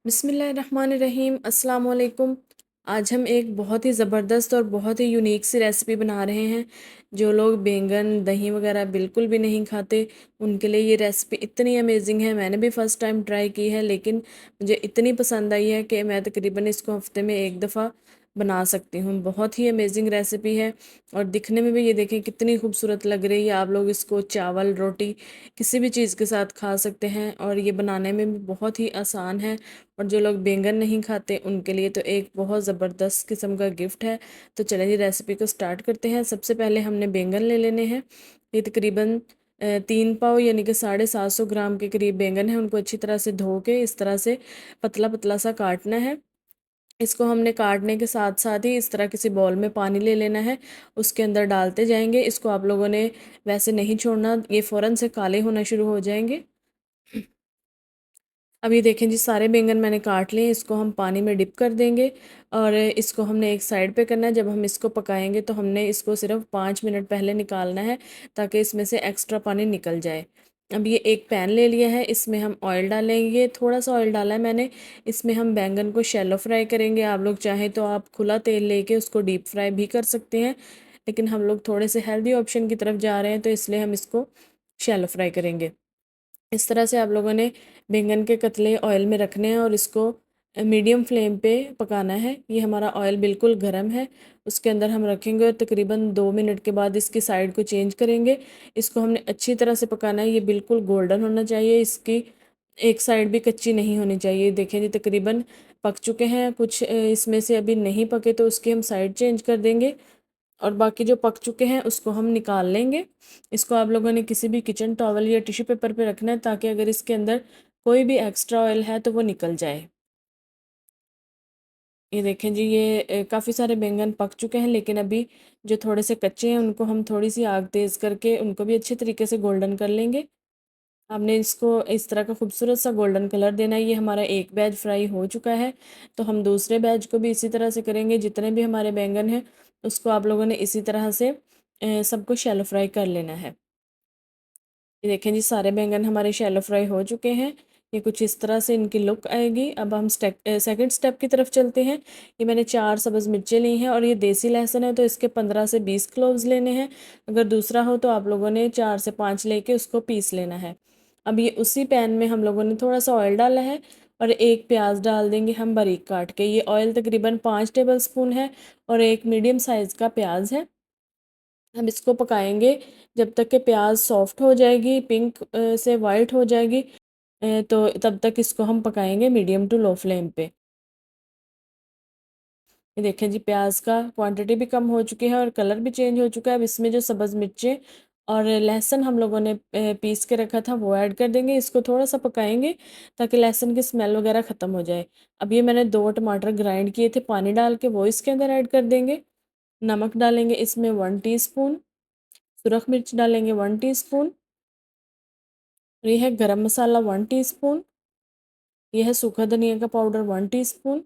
बिस्मिल्लाहिर्रहमानिर्रहीम अस्सलाम वालेकुम। आज हम एक बहुत ही ज़बरदस्त और बहुत ही यूनिक सी रेसिपी बना रहे हैं। जो लोग बैंगन दही वगैरह बिल्कुल भी नहीं खाते, उनके लिए ये रेसिपी इतनी अमेजिंग है। मैंने भी फ़र्स्ट टाइम ट्राई की है, लेकिन मुझे इतनी पसंद आई है कि मैं तकरीबन इसको हफ़्ते में एक दफ़ा बना सकती हूँ। बहुत ही अमेजिंग रेसिपी है और दिखने में भी ये देखें कितनी खूबसूरत लग रही है। आप लोग इसको चावल रोटी किसी भी चीज़ के साथ खा सकते हैं और ये बनाने में भी बहुत ही आसान है। और जो लोग बैंगन नहीं खाते उनके लिए तो एक बहुत ज़बरदस्त किस्म का गिफ्ट है। तो चलें जी रेसिपी को स्टार्ट करते हैं। सबसे पहले हमने बैंगन ले लेने हैं। ये तकरीबन 3 पाव यानी कि 750 ग्राम के करीब बैंगन है। उनको अच्छी तरह से धो के इस तरह से पतला पतला सा काटना है। इसको हमने काटने के साथ साथ ही इस तरह किसी बॉल में पानी ले लेना है, उसके अंदर डालते जाएंगे। इसको आप लोगों ने वैसे नहीं छोड़ना, ये फ़ौरन से काले होना शुरू हो जाएंगे। अब ये देखें जी सारे बैंगन मैंने काट लिए। इसको हम पानी में डिप कर देंगे और इसको हमने एक साइड पे करना है। जब हम इसको पकाएंगे तो हमने इसको सिर्फ 5 मिनट पहले निकालना है, ताकि इसमें से एक्स्ट्रा पानी निकल जाए। अब ये एक पैन ले लिया है, इसमें हम ऑयल डालेंगे। थोड़ा सा ऑयल डाला है मैंने। इसमें हम बैंगन को शैलो फ्राई करेंगे। आप लोग चाहें तो आप खुला तेल लेके उसको डीप फ्राई भी कर सकते हैं, लेकिन हम लोग थोड़े से हेल्दी ऑप्शन की तरफ जा रहे हैं, तो इसलिए हम इसको शैलो फ्राई करेंगे। इस तरह से आप लोगों ने बैंगन के कतले ऑयल में रखने हैं और इसको मीडियम फ्लेम पे पकाना है। ये हमारा ऑयल बिल्कुल गर्म है, उसके अंदर हम रखेंगे और तकरीबन 2 मिनट के बाद इसकी साइड को चेंज करेंगे। इसको हमने अच्छी तरह से पकाना है। ये बिल्कुल गोल्डन होना चाहिए, इसकी एक साइड भी कच्ची नहीं होनी चाहिए। देखें जी तकरीबन पक चुके हैं। कुछ इसमें से अभी नहीं पके तो उसकी हम साइड चेंज कर देंगे और बाकी जो पक चुके हैं उसको हम निकाल लेंगे। इसको आप लोगों ने किसी भी किचन टॉवल या टिश्यू पेपर पे रखना है, ताकि अगर इसके अंदर कोई भी एक्स्ट्रा ऑयल है तो वो निकल जाए। ये देखें जी ये काफ़ी सारे बैंगन पक चुके हैं, लेकिन अभी जो थोड़े से कच्चे हैं उनको हम थोड़ी सी आग तेज़ करके उनको भी अच्छे तरीके से गोल्डन कर लेंगे। हमने इसको इस तरह का खूबसूरत सा गोल्डन कलर देना है। ये हमारा एक बैच फ्राई हो चुका है, तो हम दूसरे बैच को भी इसी तरह से करेंगे। जितने भी हमारे बैंगन हैं उसको आप लोगों ने इसी तरह से सबको शैलो फ्राई कर लेना है। ये देखें जी सारे बैंगन हमारे शैलो फ्राई हो चुके हैं। ये कुछ इस तरह से इनकी लुक आएगी। अब हम सेकंड स्टेप की तरफ चलते हैं। ये मैंने 4 सब्ज़ मिर्चें ली हैं और ये देसी लहसुन है, तो इसके 15 से 20 क्लोव्स लेने हैं। अगर दूसरा हो तो आप लोगों ने 4 से 5 लेके उसको पीस लेना है। अब ये उसी पैन में हम लोगों ने थोड़ा सा ऑयल डाला है और एक प्याज डाल देंगे हम बारीक काट के। ये ऑयल तकरीबन 5 टेबल स्पून है और एक मीडियम साइज़ का प्याज है। हम इसको पकाएंगे जब तक कि प्याज सॉफ्ट हो जाएगी, पिंक से वाइट हो जाएगी। तो तब तक इसको हम पकाएंगे मीडियम टू लो फ्लेम पे। ये देखें जी प्याज का क्वांटिटी भी कम हो चुकी है और कलर भी चेंज हो चुका है। अब इसमें जो सब्ज़ मिर्चें और लहसुन हम लोगों ने पीस के रखा था वो ऐड कर देंगे। इसको थोड़ा सा पकाएंगे ताकि लहसुन की स्मेल वगैरह ख़त्म हो जाए। अब ये मैंने 2 टमाटर ग्राइंड किए थे पानी डाल के, वो इसके अंदर ऐड कर देंगे। नमक डालेंगे इसमें 1 टीस्पून। सुरख मिर्च डालेंगे 1 टीस्पून। और ये है गरम मसाला 1 टीस्पून। यह है सूखा धनिया का पाउडर 1 टीस्पून।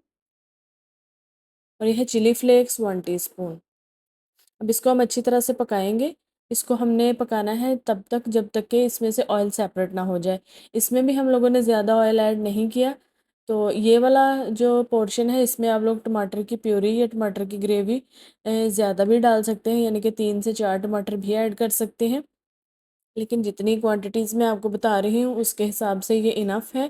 और यह है चिली फ्लेक्स 1 टीस्पून। अब इसको हम अच्छी तरह से पकाएंगे। इसको हमने पकाना है तब तक जब तक कि इसमें से ऑयल सेपरेट ना हो जाए। इसमें भी हम लोगों ने ज़्यादा ऑयल ऐड नहीं किया। तो ये वाला जो पोर्शन है इसमें आप लोग टमाटर की प्यूरी या टमाटर की ग्रेवी ज़्यादा भी डाल सकते हैं, यानी कि 3 से 4 टमाटर भी ऐड कर सकते हैं। लेकिन जितनी क्वांटिटीज़ मैं आपको बता रही हूँ उसके हिसाब से ये इनफ है।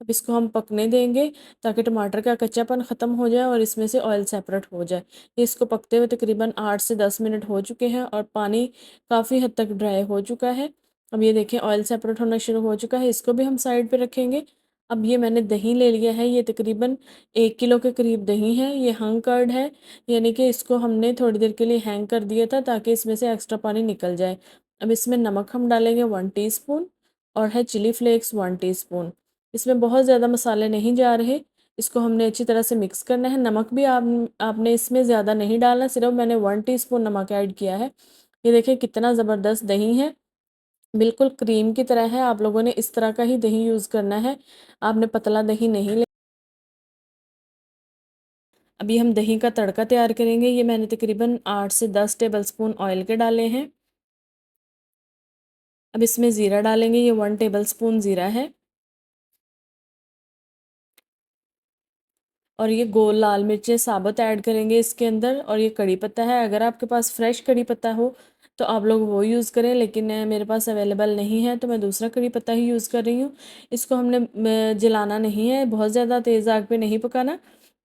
अब इसको हम पकने देंगे ताकि टमाटर का कच्चापन ख़त्म हो जाए और इसमें से ऑयल सेपरेट हो जाए। ये इसको पकते हुए तकरीबन 8 से 10 मिनट हो चुके हैं और पानी काफ़ी हद तक ड्राई हो चुका है। अब ये देखें ऑयल सेपरेट होना शुरू हो चुका है। इसको भी हम साइड पे रखेंगे। अब ये मैंने दही ले लिया है। ये तकरीबन 1 किलो के करीब दही है। ये हंग कर्ड है, यानी कि इसको हमने थोड़ी देर के लिए हैंग कर दिया था ताकि इसमें से एक्स्ट्रा पानी निकल जाए। अब इसमें नमक हम डालेंगे 1 टीस्पून और है चिली फ्लेक्स 1 टीस्पून। इसमें बहुत ज़्यादा मसाले नहीं जा रहे। इसको हमने अच्छी तरह से मिक्स करना है। नमक भी आपने इसमें ज़्यादा नहीं डालना, सिर्फ मैंने 1 टीस्पून नमक ऐड किया है। ये देखिए कितना ज़बरदस्त दही है, बिल्कुल क्रीम की तरह है। आप लोगों ने इस तरह का ही दही यूज़ करना है, आपने पतला दही नहीं ले। अभी हम दही का तड़का तैयार करेंगे। ये मैंने तकरीबन 8 से 10 टेबल स्पून ऑयल के डाले हैं। अब इसमें ज़ीरा डालेंगे। ये 1 टेबल स्पून ज़ीरा है। और ये गोल लाल मिर्चें साबुत ऐड करेंगे इसके अंदर, और ये कड़ी पत्ता है। अगर आपके पास फ्रेश कड़ी पत्ता हो तो आप लोग वो यूज़ करें, लेकिन मेरे पास अवेलेबल नहीं है तो मैं दूसरा कड़ी पत्ता ही यूज़ कर रही हूँ। इसको हमने जलाना नहीं है, बहुत ज़्यादा तेज़ आग पे नहीं पकाना।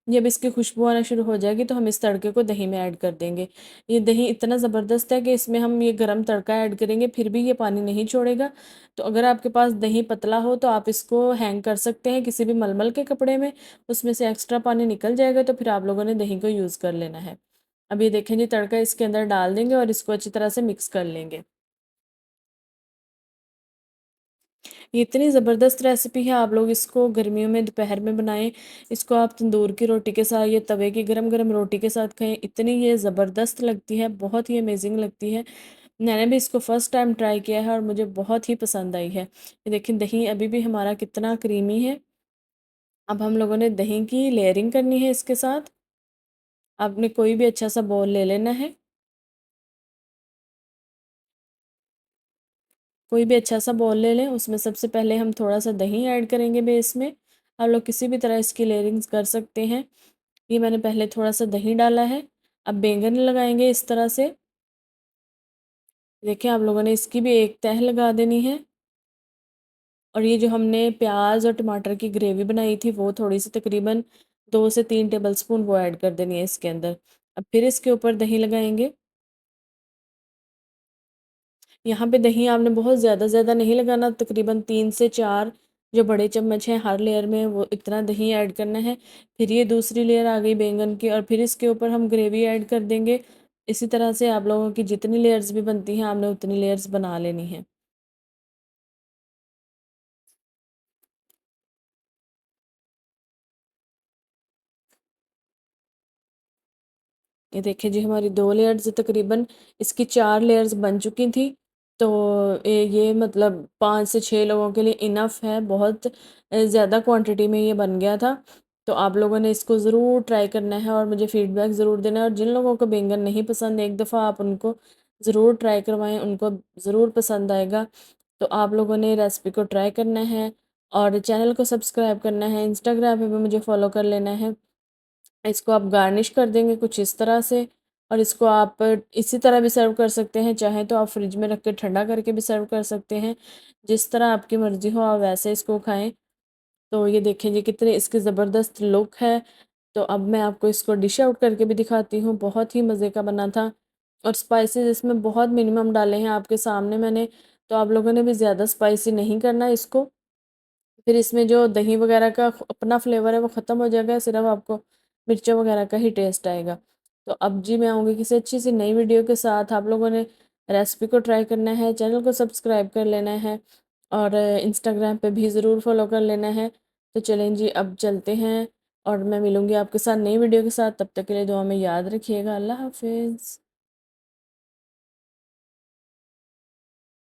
जब इसकी खुशबू आना शुरू हो जाएगी तो हम इस तड़के को दही में ऐड कर देंगे। ये दही इतना ज़बरदस्त है कि इसमें हम ये गरम तड़का ऐड करेंगे फिर भी ये पानी नहीं छोड़ेगा। तो अगर आपके पास दही पतला हो तो आप इसको हैंग कर सकते हैं किसी भी मलमल के कपड़े में, उसमें से एक्स्ट्रा पानी निकल जाएगा, तो फिर आप लोगों ने दही को यूज़ कर लेना है। अब ये देखें जी, तड़का इसके अंदर डाल देंगे और इसको अच्छी तरह से मिक्स कर लेंगे। ये इतनी ज़बरदस्त रेसिपी है, आप लोग इसको गर्मियों में दोपहर में बनाएं। इसको आप तंदूर की रोटी के साथ या तवे की गरम गरम रोटी के साथ खाएं, इतनी ये ज़बरदस्त लगती है, बहुत ही अमेजिंग लगती है। मैंने भी इसको फ़र्स्ट टाइम ट्राई किया है और मुझे बहुत ही पसंद आई है। ये देखिए दही अभी भी हमारा कितना क्रीमी है। अब हम लोगों ने दही की लेयरिंग करनी है इसके साथ। आपने कोई भी अच्छा सा बाउल ले लेना है, कोई भी अच्छा सा बाउल ले लें, उसमें सबसे पहले हम थोड़ा सा दही ऐड करेंगे बेस में। आप लोग किसी भी तरह इसकी लेयरिंग्स कर सकते हैं। ये मैंने पहले थोड़ा सा दही डाला है। अब बैंगन लगाएंगे इस तरह से। देखिए आप लोगों ने इसकी भी एक तह लगा देनी है। और ये जो हमने प्याज और टमाटर की ग्रेवी बनाई थी वो थोड़ी सी तकरीबन 2 से 3 टेबलस्पून वो ऐड कर देनी है इसके अंदर। अब फिर इसके ऊपर दही लगाएंगे। यहाँ पे दही आपने बहुत ज़्यादा नहीं लगाना, तकरीबन 3 से 4 जो बड़े चम्मच हैं हर लेयर में वो इतना दही ऐड करना है। फिर ये दूसरी लेयर आ गई बैंगन की, और फिर इसके ऊपर हम ग्रेवी ऐड कर देंगे। इसी तरह से आप लोगों की जितनी लेयर्स भी बनती हैं आपने उतनी लेयर्स बना लेनी है। ये देखिए जी, हमारी 2 लेयर्स तकरीबन, इसकी 4 लेयर्स बन चुकी थी। तो ये मतलब 5 से 6 लोगों के लिए इनफ है, बहुत ज़्यादा क्वांटिटी में ये बन गया था। तो आप लोगों ने इसको ज़रूर ट्राई करना है और मुझे फ़ीडबैक ज़रूर देना है। और जिन लोगों को बैंगन नहीं पसंद, एक दफ़ा आप उनको ज़रूर ट्राई करवाएं, उनको ज़रूर पसंद आएगा। तो आप लोगों ने रेसिपी को ट्राई करना है और चैनल को सब्सक्राइब करना है, इंस्टाग्राम पे भी मुझे फ़ॉलो कर लेना है। इसको आप गार्निश कर देंगे कुछ इस तरह से, और इसको आप इसी तरह भी सर्व कर सकते हैं, चाहे तो आप फ्रिज में रख के ठंडा करके भी सर्व कर सकते हैं। जिस तरह आपकी मर्ज़ी हो आप वैसे इसको खाएँ। तो ये देखें जी कितनी इसकी ज़बरदस्त लुक है। तो अब मैं आपको इसको डिश आउट करके भी दिखाती हूँ, बहुत ही मज़े का बना था। और स्पाइसेस इसमें बहुत मिनिमम डाले हैं आपके सामने मैंने, तो आप लोगों ने भी ज़्यादा स्पाइसी नहीं करना इसको। फिर इसमें जो दही वगैरह का अपना फ्लेवर है वो ख़त्म हो जाएगा, सिर्फ आपको मिर्चों वगैरह का ही टेस्ट आएगा। तो अब जी मैं आऊँगी किसी अच्छी सी नई वीडियो के साथ। आप लोगों ने रेसिपी को ट्राई करना है, चैनल को सब्सक्राइब कर लेना है और इंस्टाग्राम पे भी ज़रूर फॉलो कर लेना है। तो चलें जी, अब चलते हैं और मैं मिलूँगी आपके साथ नई वीडियो के साथ। तब तक के लिए दुआ में याद रखिएगा। अल्लाह हाफ़िज़।